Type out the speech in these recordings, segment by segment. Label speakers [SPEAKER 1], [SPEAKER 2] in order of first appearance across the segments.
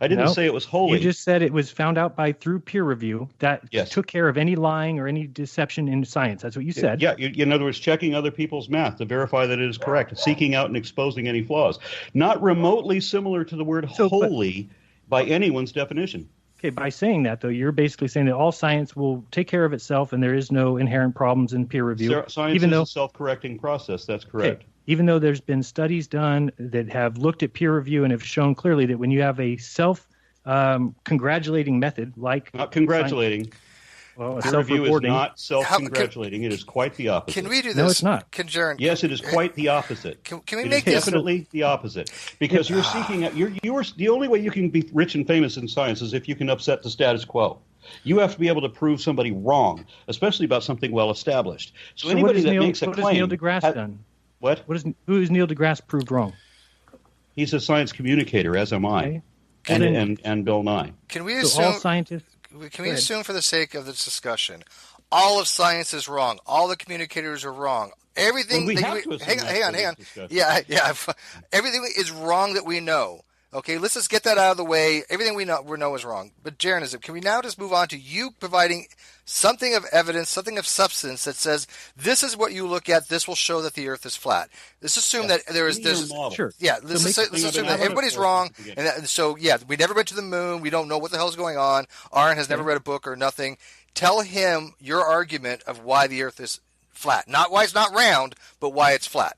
[SPEAKER 1] I didn't say it was holy.
[SPEAKER 2] You just said it was found out through peer review that took care of any lying or any deception in science. That's what you said.
[SPEAKER 1] Yeah, in other words, checking other people's math to verify that it is correct, seeking out and exposing any flaws. Not remotely similar to the word holy by anyone's definition.
[SPEAKER 2] Okay, by saying that, though, you're basically saying that all science will take care of itself and there is no inherent problems in peer review.
[SPEAKER 1] Science is a self-correcting process. That's correct.
[SPEAKER 2] Okay. Even though there's been studies done that have looked at peer review and have shown clearly that when you have a self-congratulating method like...
[SPEAKER 1] Not congratulating. Peer review is not self-congratulating. It is quite the opposite.
[SPEAKER 3] Can we do this?
[SPEAKER 2] No, it's not.
[SPEAKER 1] Yes, it is quite the opposite.
[SPEAKER 3] Can we make this
[SPEAKER 1] definitely the opposite? Because you're seeking out. You're the only way you can be rich and famous in science is if you can upset the status quo. You have to be able to prove somebody wrong, especially about something well established. So anybody that makes a claim.
[SPEAKER 2] What has Neil deGrasse done?
[SPEAKER 1] What?
[SPEAKER 2] Who is Neil deGrasse proved wrong?
[SPEAKER 1] He's a science communicator, as am I, and Bill Nye.
[SPEAKER 3] Can we assume
[SPEAKER 2] all scientists?
[SPEAKER 3] Can we assume, for the sake of this discussion, all of science is wrong? All the communicators are wrong. Everything. Hang on. Yeah. Everything is wrong that we know. Okay, let's just get that out of the way. Everything we know is wrong. But Jeranism, can we now just move on to you providing something of evidence, something of substance that says this is what you look at. This will show that the Earth is flat. Let's assume that there's
[SPEAKER 2] sure.
[SPEAKER 3] Yeah. Let's assume that everybody's wrong, and so we never went to the moon. We don't know what the hell is going on. Aron has never read a book or nothing. Tell him your argument of why the Earth is flat, not why it's not round, but why it's flat.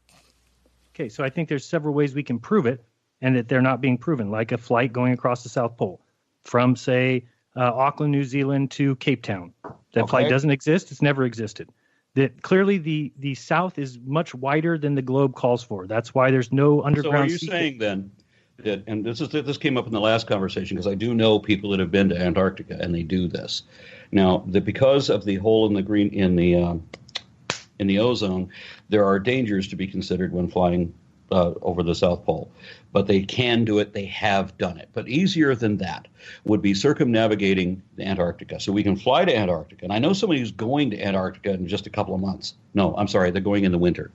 [SPEAKER 2] Okay, so I think there's several ways we can prove it, and that they're not being proven, like a flight going across the South Pole from, say, Auckland, New Zealand to Cape Town. That flight doesn't exist. It's never existed. That clearly the South is much wider than the globe calls for. That's why there's no underground.
[SPEAKER 1] So are you saying then that, and this came up in the last conversation because I do know people that have been to Antarctica and they do this. Now, that because of the hole in the ozone, there are dangers to be considered when flying over the South Pole. But they can do it. They have done it. But easier than that would be circumnavigating Antarctica. So we can fly to Antarctica. And I know somebody who's going to Antarctica in just a couple of months. No, I'm sorry. They're going in the winter.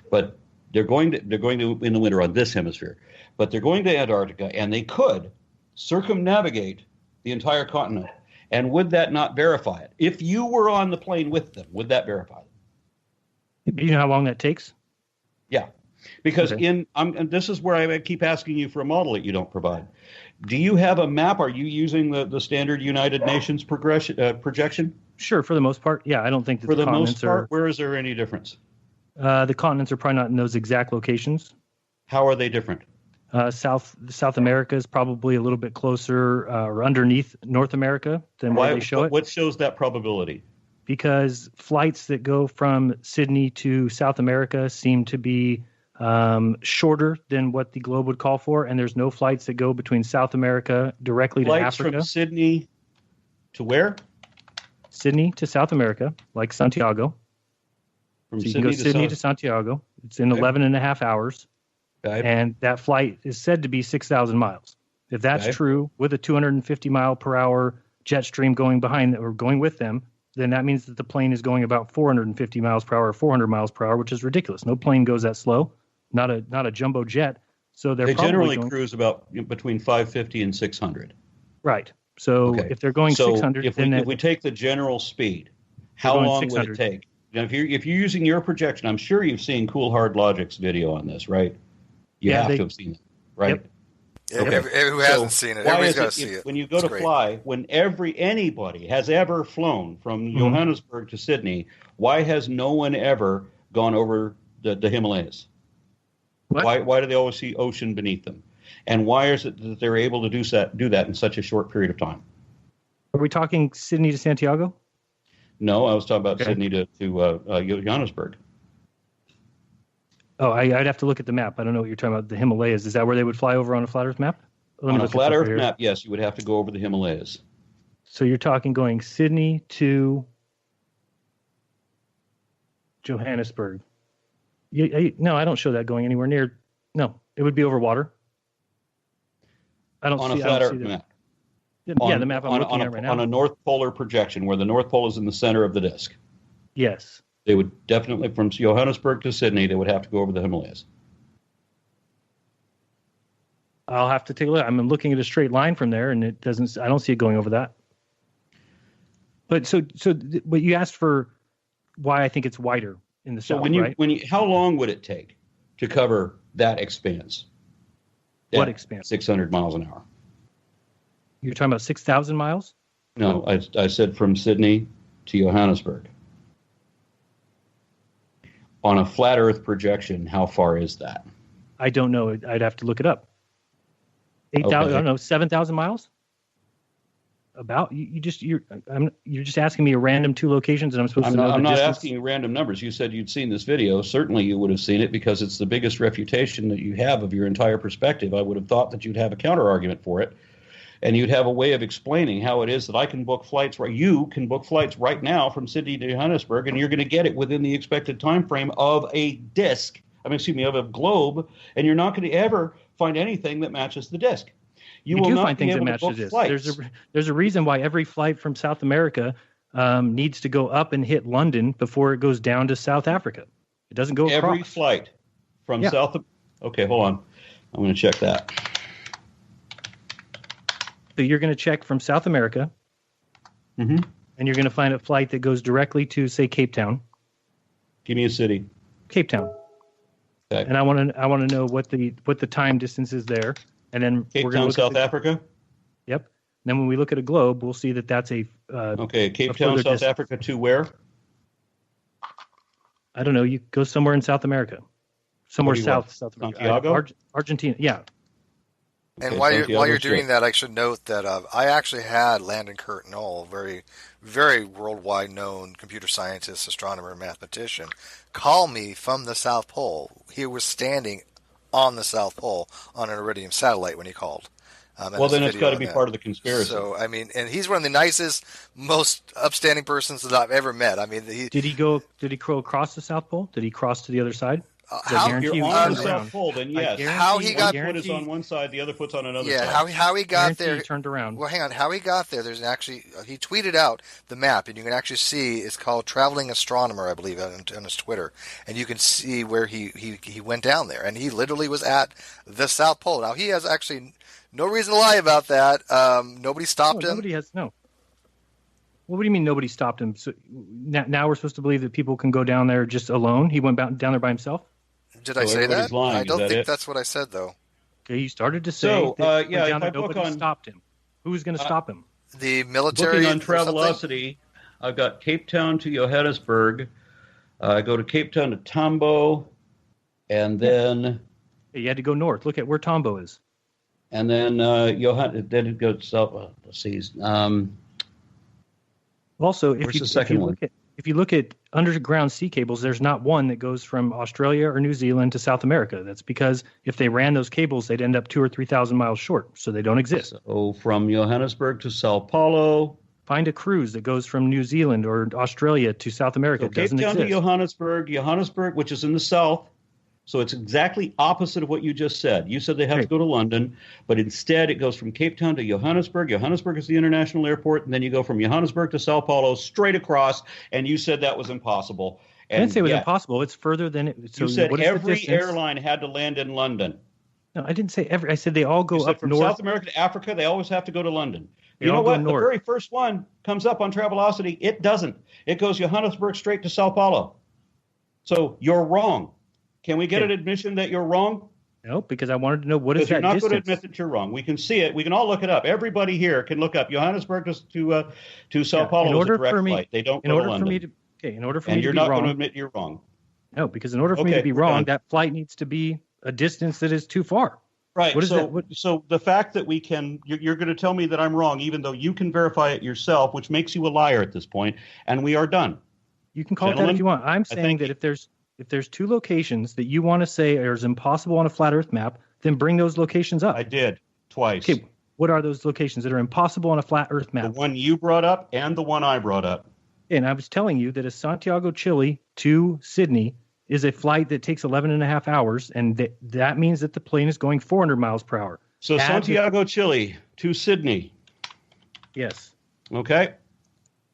[SPEAKER 1] But they're going to in the winter on this hemisphere. But they're going to Antarctica, and they could circumnavigate the entire continent. And would that not verify it? If you were on the plane with them, would that verify it?
[SPEAKER 2] Do you know how long that takes?
[SPEAKER 1] Yeah. Because and this is where I keep asking you for a model that you don't provide. Do you have a map? Are you using the standard United Nations projection?
[SPEAKER 2] Sure, for the most part. Yeah, I don't think that
[SPEAKER 1] for the most part. Where is there any difference?
[SPEAKER 2] The continents are probably not in those exact locations.
[SPEAKER 1] How are they different?
[SPEAKER 2] South America is probably a little bit closer or underneath North America than where they show it.
[SPEAKER 1] What shows that probability?
[SPEAKER 2] Because flights that go from Sydney to South America seem to be shorter than what the globe would call for, and there's no flights that go between South America directly to Africa.
[SPEAKER 1] Flights from Sydney to where?
[SPEAKER 2] Sydney to South America, like Santiago.
[SPEAKER 1] From
[SPEAKER 2] so you can go Sydney to Santiago. It's in 11 and a half hours, and that flight is said to be 6,000 miles. If that's true, with a 250 mile per hour jet stream going behind or going with them, then that means that the plane is going about 450 miles per hour or 400 miles per hour, which is ridiculous. No plane goes that slow. Not a jumbo jet, so they
[SPEAKER 1] generally cruise about between 550 and 600.
[SPEAKER 2] Right. So if they're going 600,
[SPEAKER 1] if we take the general speed, how long would it take? Now, if you're using your projection, I'm sure you've seen Cool Hard Logic's video on this, right? You have to have seen it, right?
[SPEAKER 3] Yep. Who hasn't seen it? Everybody's got to see it.
[SPEAKER 1] When you go to fly, when anybody has ever flown from Johannesburg to Sydney, why has no one ever gone over the Himalayas? What? Why do they always see ocean beneath them? And why is it that they're able to do that in such a short period of time?
[SPEAKER 2] Are we talking Sydney to Santiago?
[SPEAKER 1] No, I was talking about Sydney to Johannesburg.
[SPEAKER 2] Oh, I'd have to look at the map. I don't know what you're talking about. The Himalayas. Is that where they would fly over on a flat Earth map?
[SPEAKER 1] On a flat Earth map, yes, you would have to go over the Himalayas.
[SPEAKER 2] So you're talking going Sydney to Johannesburg. No, I don't show that going anywhere near. No, it would be over water. I don't
[SPEAKER 1] on
[SPEAKER 2] see
[SPEAKER 1] a flat Earth map.
[SPEAKER 2] Yeah, the map I'm looking at right now.
[SPEAKER 1] On a North Polar projection, where the North Pole is in the center of the disk.
[SPEAKER 2] Yes.
[SPEAKER 1] They would definitely, from Johannesburg to Sydney, they would have to go over the Himalayas.
[SPEAKER 2] I'll have to take a look. I'm looking at a straight line from there, and it doesn't. I don't see it going over that. But but you asked for why I think it's wider in the south, right?
[SPEAKER 1] How long would it take to cover that expanse?
[SPEAKER 2] What expanse?
[SPEAKER 1] 600 miles an hour.
[SPEAKER 2] You're talking about 6,000 miles?
[SPEAKER 1] No, I said from Sydney to Johannesburg. On a flat Earth projection, how far is that?
[SPEAKER 2] I don't know. I'd have to look it up. 8,000. Okay. I don't know. 7,000 miles. About you're just asking me a random two locations, and I'm supposed to know.
[SPEAKER 1] I'm not asking you random numbers. You said you'd seen this video. Certainly, you would have seen it because it's the biggest refutation that you have of your entire perspective. I would have thought that you'd have a counter argument for it, and you'd have a way of explaining how it is that I can book flights. You can book flights right now from Sydney to Johannesburg, and you're going to get it within the expected time frame of a disk. Of a globe, and you're not going to ever find anything that matches the disk.
[SPEAKER 2] You will not find things that match the disk. There's a reason why every flight from South America needs to go up and hit London before it goes down to South Africa. It doesn't go across.
[SPEAKER 1] Every flight from South. Okay, hold on. I'm going to check that.
[SPEAKER 2] So you're going to check from South America, and you're going to find a flight that goes directly to, say, Cape Town.
[SPEAKER 1] Give me a city.
[SPEAKER 2] Cape Town. Okay. And I want to know what the time distance is there, and then
[SPEAKER 1] Cape Town, South Africa.
[SPEAKER 2] Yep. And then when we look at a globe, we'll see that that's a
[SPEAKER 1] Cape Town, South Africa to where?
[SPEAKER 2] I don't know. You go somewhere in South America, somewhere South America.
[SPEAKER 1] Santiago,
[SPEAKER 2] Argentina. Yeah.
[SPEAKER 3] And while you're doing that, I should note that I actually had Landon Kurt Knoll, very, very worldwide known computer scientist, astronomer, mathematician, call me from the South Pole. He was standing on the South Pole on an Iridium satellite when he called.
[SPEAKER 1] Well, then it's got to be part of the conspiracy.
[SPEAKER 3] So, I mean, and he's one of the nicest, most upstanding persons that I've ever met. I mean,
[SPEAKER 2] did he go across the South Pole? Did he cross to the other side?
[SPEAKER 1] If you're on the South Pole, then yes.
[SPEAKER 3] How he got
[SPEAKER 1] one foot is on one side, the other foot's on another side.
[SPEAKER 3] Yeah, how he got there.
[SPEAKER 2] He turned around.
[SPEAKER 3] Well, hang on. How he got there, there's actually, he tweeted out the map, and you can actually see, it's called Traveling Astronomer, I believe, on his Twitter. And you can see where he went down there. And he literally was at the South Pole. Now, he has actually no reason to lie about that. Nobody stopped him.
[SPEAKER 2] Nobody has, no. What do you mean nobody stopped him? So now we're supposed to believe that people can go down there just alone? He went down there by himself?
[SPEAKER 3] Did I say that? I don't think that's what I said, though.
[SPEAKER 2] Okay, you started to say that nobody stopped him. Who's going to stop him?
[SPEAKER 3] The military.
[SPEAKER 1] Looking on Travelocity, I've got Cape Town to Johannesburg. I go to Cape Town to Tambo, and then...
[SPEAKER 2] You had to go north. Look at where Tambo is.
[SPEAKER 1] And then then it goes south. Let's see.
[SPEAKER 2] Also, if you look at underground sea cables, there's not one that goes from Australia or New Zealand to South America. That's because if they ran those cables, they'd end up 2,000 or 3,000 miles short. So they don't exist.
[SPEAKER 1] So from Johannesburg to Sao Paulo.
[SPEAKER 2] Find a cruise that goes from New Zealand or Australia to South America. It doesn't exist.
[SPEAKER 1] Cape Town to Johannesburg, which is in the south. So it's exactly opposite of what you just said. You said they have to go to London, but instead it goes from Cape Town to Johannesburg. Johannesburg is the international airport, and then you go from Johannesburg to Sao Paulo straight across, and you said that was impossible.
[SPEAKER 2] And I didn't say it was impossible. It's further than it. So
[SPEAKER 1] you said every airline had to land in London.
[SPEAKER 2] No, I didn't say every. I said they all go up
[SPEAKER 1] from
[SPEAKER 2] north.
[SPEAKER 1] South America to Africa, they always have to go to London. You know what? The very first one comes up on Travelocity. It doesn't. It goes Johannesburg straight to Sao Paulo. So you're wrong. Can we get an admission that you're wrong?
[SPEAKER 2] No, because I wanted to know what is that distance.
[SPEAKER 1] You're not going to admit that you're wrong. We can see it. We can all look it up. Everybody here can look up Johannesburg to Sao Paulo is a direct flight. They don't go to London.
[SPEAKER 2] In order for me to be wrong.
[SPEAKER 1] And you're not going to admit you're wrong.
[SPEAKER 2] No, because in order for me to be wrong, that flight needs to be a distance that is too far.
[SPEAKER 1] Right. So the fact that you're going to tell me that I'm wrong, even though you can verify it yourself, which makes you a liar at this point, and we are done.
[SPEAKER 2] You can call it that if you want. I'm saying that if there's two locations that you want to say are impossible on a flat Earth map, then bring those locations up.
[SPEAKER 1] I did twice.
[SPEAKER 2] Okay, what are those locations that are impossible on a flat Earth map?
[SPEAKER 1] The one you brought up and the one I brought up.
[SPEAKER 2] And I was telling you that a Santiago, Chile to Sydney is a flight that takes 11 and a half hours, and that means that the plane is going 400 miles per hour.
[SPEAKER 1] So Santiago, Chile to Sydney.
[SPEAKER 2] Yes.
[SPEAKER 1] Okay.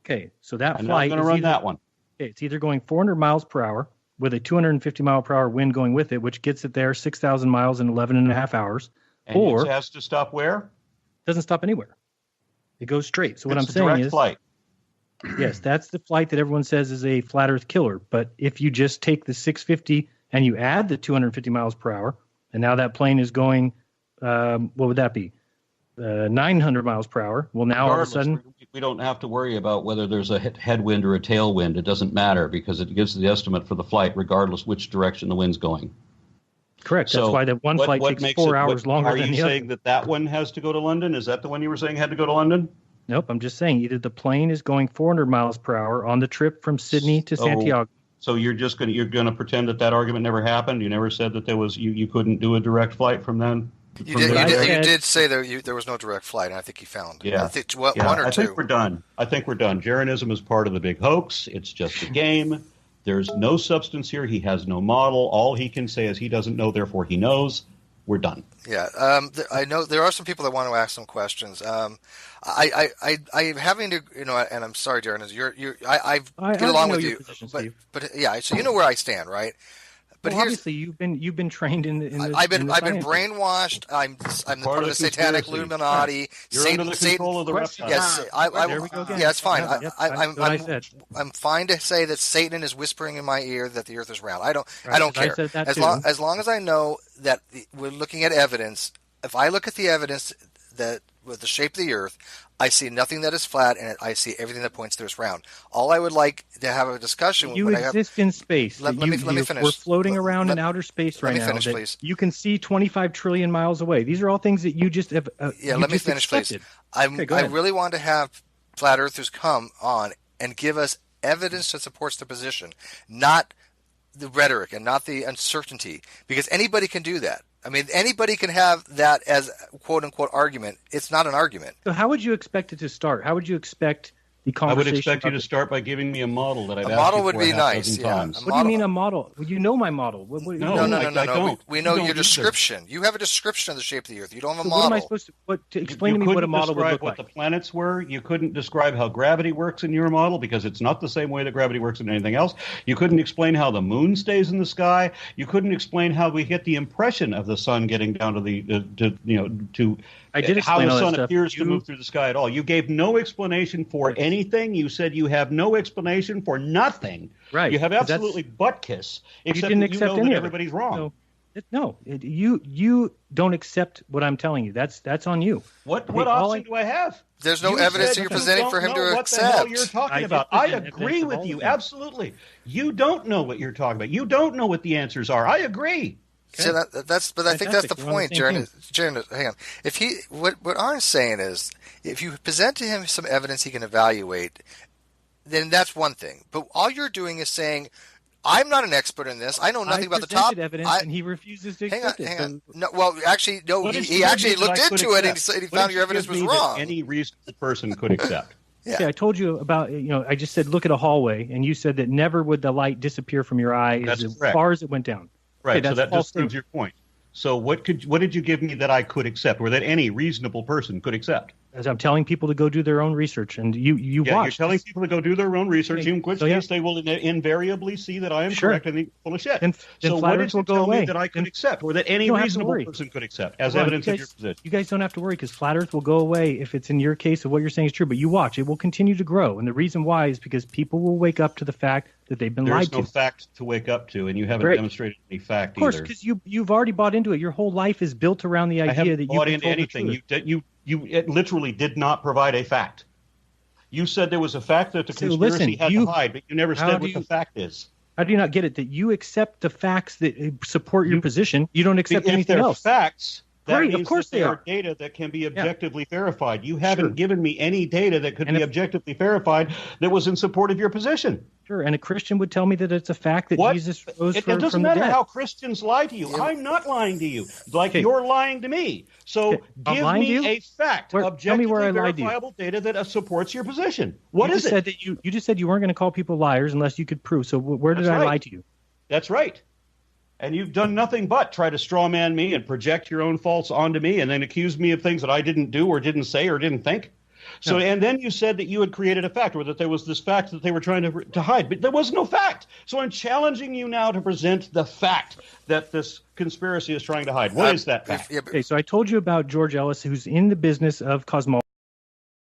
[SPEAKER 2] Okay, so that flight
[SPEAKER 1] I'm going to run that one.
[SPEAKER 2] Okay, it's either going 400 miles per hour with a 250 mile per hour wind going with it, which gets it there 6,000 miles in 11 and a half hours,
[SPEAKER 1] And it has to stop where?
[SPEAKER 2] It doesn't stop anywhere. It goes straight. So what I'm saying
[SPEAKER 1] direct
[SPEAKER 2] is,
[SPEAKER 1] flight.
[SPEAKER 2] Yes, that's the flight that everyone says is a flat Earth killer. But if you just take the 650 and you add the 250 miles per hour, and now that plane is going, what would that be? 900 miles per hour. Well, now all of a sudden,
[SPEAKER 1] we don't have to worry about whether there's a headwind or a tailwind. It doesn't matter because it gives the estimate for the flight regardless which direction the wind's going.
[SPEAKER 2] Correct. That's why that one flight takes 4 hours longer than the other.
[SPEAKER 1] Are you saying that one has to go to London? Is that the one you were saying had to go to London?
[SPEAKER 2] Nope. I'm just saying either the plane is going 400 miles per hour on the trip from Sydney to Santiago.
[SPEAKER 1] So you're going to pretend that argument never happened? You never said that you couldn't do a direct flight from then?
[SPEAKER 3] You did say there was no direct flight, and I think you found.
[SPEAKER 1] Yeah.
[SPEAKER 3] I think one or two.
[SPEAKER 1] I think we're done. Jeranism is part of the big hoax. It's just a game. There's no substance here. He has no model. All he can say is he doesn't know, therefore he knows. We're done.
[SPEAKER 3] Yeah. I know there are some people that want to ask some questions. I'm having to, and I'm sorry, Jeranism. I get along with you, but yeah. So you know where I stand, right? But
[SPEAKER 2] obviously you've been trained in this.
[SPEAKER 3] I've been brainwashed. I'm part of the satanic Illuminati.
[SPEAKER 1] You're under the control of the reptiles.
[SPEAKER 3] Yes,
[SPEAKER 2] there we go again.
[SPEAKER 3] Yeah, it's fine. I'm fine to say that Satan is whispering in my ear that the Earth is round. I don't care. As long as I know that we're looking at evidence. If I look at the evidence that with the shape of the Earth, I see nothing that is flat, and I see everything that points to it's round. All I would like to have a discussion.
[SPEAKER 2] You exist in space.
[SPEAKER 3] Let me finish.
[SPEAKER 2] We're floating around in outer space right now.
[SPEAKER 3] Let me finish, please.
[SPEAKER 2] You can see 25 trillion miles away. These are all things that you just have.
[SPEAKER 3] Let me finish,
[SPEAKER 2] accepted.
[SPEAKER 3] please. I really want to have flat earthers come on and give us evidence that supports their position, not the rhetoric and not the uncertainty, because anybody can do that. I mean, anybody can have that as quote-unquote argument. It's not an argument.
[SPEAKER 2] So how would you expect it to start? How would you expect the conversation?
[SPEAKER 1] I would expect you to start by giving me a model that I've asked you for.
[SPEAKER 3] A model would be nice, yeah.
[SPEAKER 2] What do you mean a model? Well, you know my model.
[SPEAKER 3] No.
[SPEAKER 1] I don't.
[SPEAKER 3] We know your description. You have a description of the shape of the Earth. You don't have a
[SPEAKER 2] model.
[SPEAKER 3] What
[SPEAKER 2] am I supposed to explain to me what a model would look like?
[SPEAKER 1] You couldn't describe what the planets were. You couldn't describe how gravity works in your model because it's not the same way that gravity works in anything else. You couldn't explain how the moon stays in the sky. You couldn't explain how we get the impression of the sun getting down to
[SPEAKER 2] I did
[SPEAKER 1] how
[SPEAKER 2] explain
[SPEAKER 1] the
[SPEAKER 2] all
[SPEAKER 1] sun
[SPEAKER 2] that
[SPEAKER 1] appears
[SPEAKER 2] stuff.
[SPEAKER 1] to move through the sky at all. You gave no explanation for anything. You said you have no explanation for nothing.
[SPEAKER 2] Right.
[SPEAKER 1] You have absolutely butt kiss, except
[SPEAKER 2] you
[SPEAKER 1] that
[SPEAKER 2] didn't
[SPEAKER 1] you know
[SPEAKER 2] accept any
[SPEAKER 1] that
[SPEAKER 2] of it.
[SPEAKER 1] everybody's wrong.
[SPEAKER 2] You don't accept what I'm telling you. That's on you.
[SPEAKER 1] What option do I have?
[SPEAKER 3] There's no evidence that you're presenting for him to accept.
[SPEAKER 1] What the hell you're talking about? I agree with you, absolutely. You don't know what you're talking about. You don't know what the answers are. I agree.
[SPEAKER 3] Okay. So I think that's the point, Jaron. Hang on. What Aron's saying is, if you present to him some evidence he can evaluate, then that's one thing. But all you're doing is saying, I'm not an expert in this. I know nothing about the top.
[SPEAKER 2] Evidence, and he refuses to accept it.
[SPEAKER 3] Hang on. No, well, actually, no. He actually looked into it and he said he found your evidence was wrong.
[SPEAKER 1] Any reasonable person could accept.
[SPEAKER 2] Yeah. See, I told you about, I just said look at a hallway, and you said that never would the light disappear from your eye as far as it went down.
[SPEAKER 1] Right, so that just proves your point. So what did you give me that I could accept, or that any reasonable person could accept?
[SPEAKER 2] As I'm telling people to go do their own research, and you watch.
[SPEAKER 1] You're telling people to go do their own research, in which case they will invariably see that I am correct and full of shit.
[SPEAKER 2] So what did you tell me
[SPEAKER 1] that I could accept, or that any reasonable person could accept, as evidence of your position?
[SPEAKER 2] You guys don't have to worry, because flat Earth will go away if it's in your case of what you're saying is true. But you watch, it will continue to grow, and the reason why is because people will wake up to the fact that they've been lied to.
[SPEAKER 1] There's no fact to wake up to, and you haven't demonstrated any fact either.
[SPEAKER 2] Of course, because you've already bought into it. Your whole life is built around the idea that you
[SPEAKER 1] bought into anything. You literally did not provide a fact. You said there was a fact that the conspiracy had to hide, but you never said what the fact is.
[SPEAKER 2] How do you not get it? That you accept the facts that support your position. You don't accept anything else.
[SPEAKER 1] If they're facts, that means
[SPEAKER 2] of course
[SPEAKER 1] that they are data that can be objectively verified. You haven't given me any data that could be objectively verified that was in support of your position.
[SPEAKER 2] Sure, and a Christian would tell me that it's a fact that Jesus rose from the dead.
[SPEAKER 1] It doesn't matter how Christians lie to you. I'm not lying to you, you're lying to me. So give me a fact, objectively verifiable data that supports your position. What is it?
[SPEAKER 2] You just said you weren't going to call people liars unless you could prove. So where did I lie to you?
[SPEAKER 1] That's right. And you've done nothing but try to straw man me and project your own faults onto me and then accuse me of things that I didn't do or didn't say or didn't think. So, and then you said that you had created a fact, or that there was this fact that they were trying to hide, but there was no fact. So I'm challenging you now to present the fact that this conspiracy is trying to hide. What is that fact?
[SPEAKER 2] Okay, so I told you about George Ellis, who's in the business of cosmology.